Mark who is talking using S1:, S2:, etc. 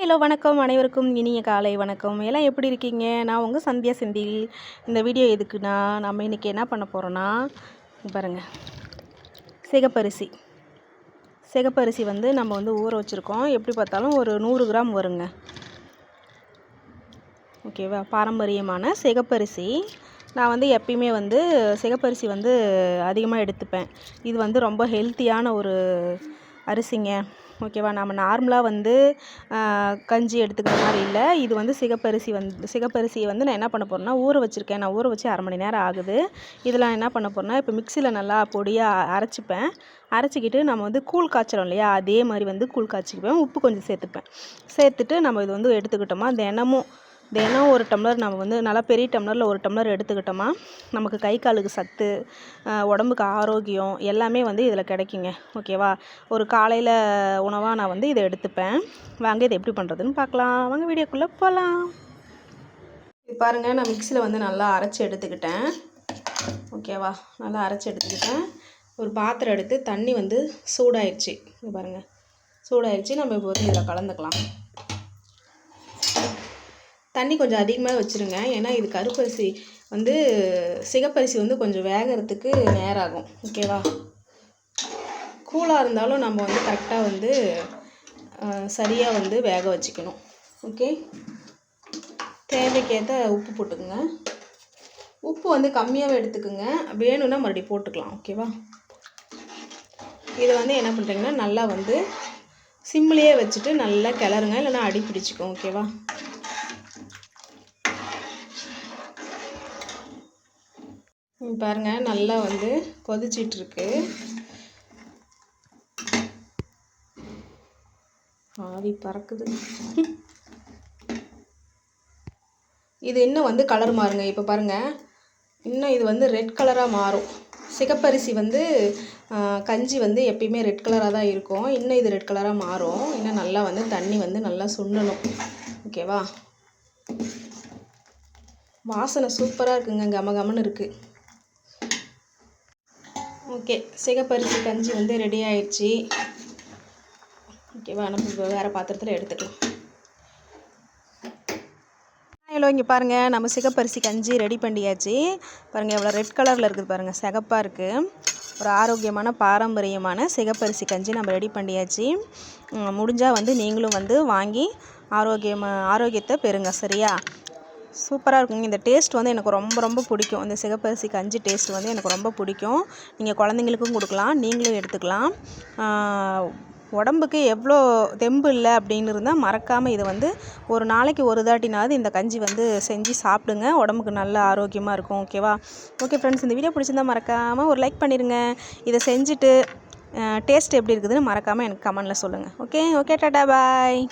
S1: Hello வணக்கம், அனைவருக்கும் இனிய காலை வணக்கம். எல்லாம் எப்படி இருக்கீங்க? நான் உங்கள் சந்தியா செந்தில். இந்த வீடியோ எதுக்குன்னா, நம்ம இன்றைக்கி என்ன பண்ண போகிறோன்னா, பாருங்கள், சிகப்பரிசி சிகப்பரிசி வந்து நம்ம வந்து ஊற வச்சுருக்கோம். எப்படி பார்த்தாலும் ஒரு 100 கிராம் வருங்க. ஓகேவா? பாரம்பரியமான சிகப்பரிசி. நான் வந்து எப்பயுமே வந்து சிகப்பரிசி வந்து அதிகமாக எடுத்துப்பேன். இது வந்து ரொம்ப ஹெல்த்தியான ஒரு அரிசிங்க. ஓகேவா? நம்ம நார்மலாக வந்து கஞ்சி எடுத்துக்கிற மாதிரி இல்லை. இது வந்து சிகப்பரிசியை வந்து நான் என்ன பண்ண போகிறேன்னா, ஊற வச்சுருக்கேன். நான் ஊற வச்சு 1/2 மணி நேரம் ஆகுது. இதில் நான் என்ன பண்ண போகிறேன்னா, இப்போ மிக்சியில் நல்லா பொடியாக அரைச்சிப்பேன். அரைச்சிக்கிட்டு நம்ம வந்து கூழ் காய்ச்சறோம் இல்லையா, அதே மாதிரி வந்து கூழ் காய்ச்சிக்குவேன். உப்பு கொஞ்சம் சேர்த்துட்டு நம்ம இது வந்து எடுத்துக்கிட்டோமா, தினம் ஒரு டம்ளர் நம்ம வந்து நல்லா பெரிய டம்ளரில் 1 டம்ளர் எடுத்துக்கிட்டோமா, நமக்கு கை காலுக்கு சத்து, உடம்புக்கு ஆரோக்கியம் எல்லாமே வந்து இதில் கிடைக்குங்க. ஓகேவா? ஒரு காலையில் உணவாக நான் வந்து இதை எடுத்துப்பேன். வாங்க இதை எப்படி பண்ணுறதுன்னு பார்க்கலாம். வாங்க வீடியோக்குள்ளே போகலாம். இது பாருங்கள், நான் மிக்சியில் வந்து நல்லா அரைச்சி எடுத்துக்கிட்டேன். ஓகேவா? நல்லா அரைச்சி எடுத்துக்கிட்டேன். ஒரு பாத்திரம் எடுத்து தண்ணி வந்து சூடாயிடுச்சு. இது பாருங்கள், சூடாயிடுச்சு. நம்ம இப்போ வந்து இதில் கலந்துக்கலாம். தண்ணி கொஞ்சம் அதிகமாக வச்சுருங்க, ஏன்னா இது கருப்பரிசி வந்து சிகப்பரிசி வந்து கொஞ்சம் வேகிறதுக்கு நேரம் ஆகும். ஓகேவா? கூலாக இருந்தாலும் நம்ம வந்து கரெக்டாக வந்து சரியாக வந்து வேக வச்சுக்கணும். ஓகே, தேவைக்கேற்ற உப்பு போட்டுக்குங்க. உப்பு வந்து கம்மியாகவே எடுத்துக்குங்க, வேணும்னா மறுபடியும் போட்டுக்கலாம். ஓகேவா? இதை வந்து என்ன பண்ணுறீங்கன்னா, நல்லா வந்து சிம்லேயே வச்சுட்டு நல்லா கிளறுங்க, இல்லைன்னா அடி பிடிச்சிக்கும். ஓகேவா? பாருங்கள், நல்லா வந்து கொதிச்சிட்ருக்கு. ஆவி பறக்குது. இது இன்னும் வந்து கலர் மாறுங்க. இப்போ பாருங்கள், இன்னும் இது வந்து ரெட் கலராக மாறும். சிகப்பரிசி வந்து கஞ்சி வந்து எப்பயுமே ரெட் கலராக தான் இருக்கும். இன்னும் இது ரெட் கலராக மாறும். இன்னும் நல்லா வந்து தண்ணி வந்து நல்லா சுண்டணும். ஓகேவா? வாசனை சூப்பராக இருக்குங்க, கமகமன்னு இருக்குது. ஓகே, சிகப்பரிசி கஞ்சி வந்து ரெடி ஆயிடுச்சு. ஓகேவா? நம்ம வேறு பாத்திரத்தில் எடுத்துக்கலாம். ஹலோ, இங்கே பாருங்கள், நம்ம சிகப்பரிசி கஞ்சி ரெடி பண்ணியாச்சு. பாருங்கள், எவ்வளோ ரெட் கலரில் இருக்குது பாருங்கள், சிகப்பாக இருக்குது. ஒரு ஆரோக்கியமான பாரம்பரியமான சிகப்பரிசி கஞ்சி நம்ம ரெடி பண்ணியாச்சு. முடிஞ்சால் வந்து நீங்களும் வந்து வாங்கி ஆரோக்கியத்தை பெறுங்க. சரியா? சூப்பராக இருக்குங்க. இந்த டேஸ்ட் வந்து எனக்கு ரொம்ப ரொம்ப பிடிக்கும். இந்த சிகப்பரிசி கஞ்சி டேஸ்ட் வந்து எனக்கு ரொம்ப பிடிக்கும். நீங்கள் குழந்தைங்களுக்கும் கொடுக்கலாம், நீங்களும் எடுத்துக்கலாம். உடம்புக்கு எவ்வளோ தெம்பு இல்லை அப்படின்னு இருந்தால் மறக்காமல் இதை வந்து ஒரு நாளைக்கு ஒரு தாட்டினாவது இந்த கஞ்சி வந்து செஞ்சு சாப்பிடுங்க. உடம்புக்கு நல்ல ஆரோக்கியமாக இருக்கும். ஓகேவா? ஓகே ஃப்ரெண்ட்ஸ், இந்த வீடியோ பிடிச்சிருந்தால் மறக்காமல் ஒரு லைக் பண்ணிடுங்க. இதை செஞ்சுட்டு டேஸ்ட் எப்படி இருக்குதுன்னு மறக்காமல் எனக்கு கமெண்டில் சொல்லுங்கள். ஓகே, டாடா, பாய்.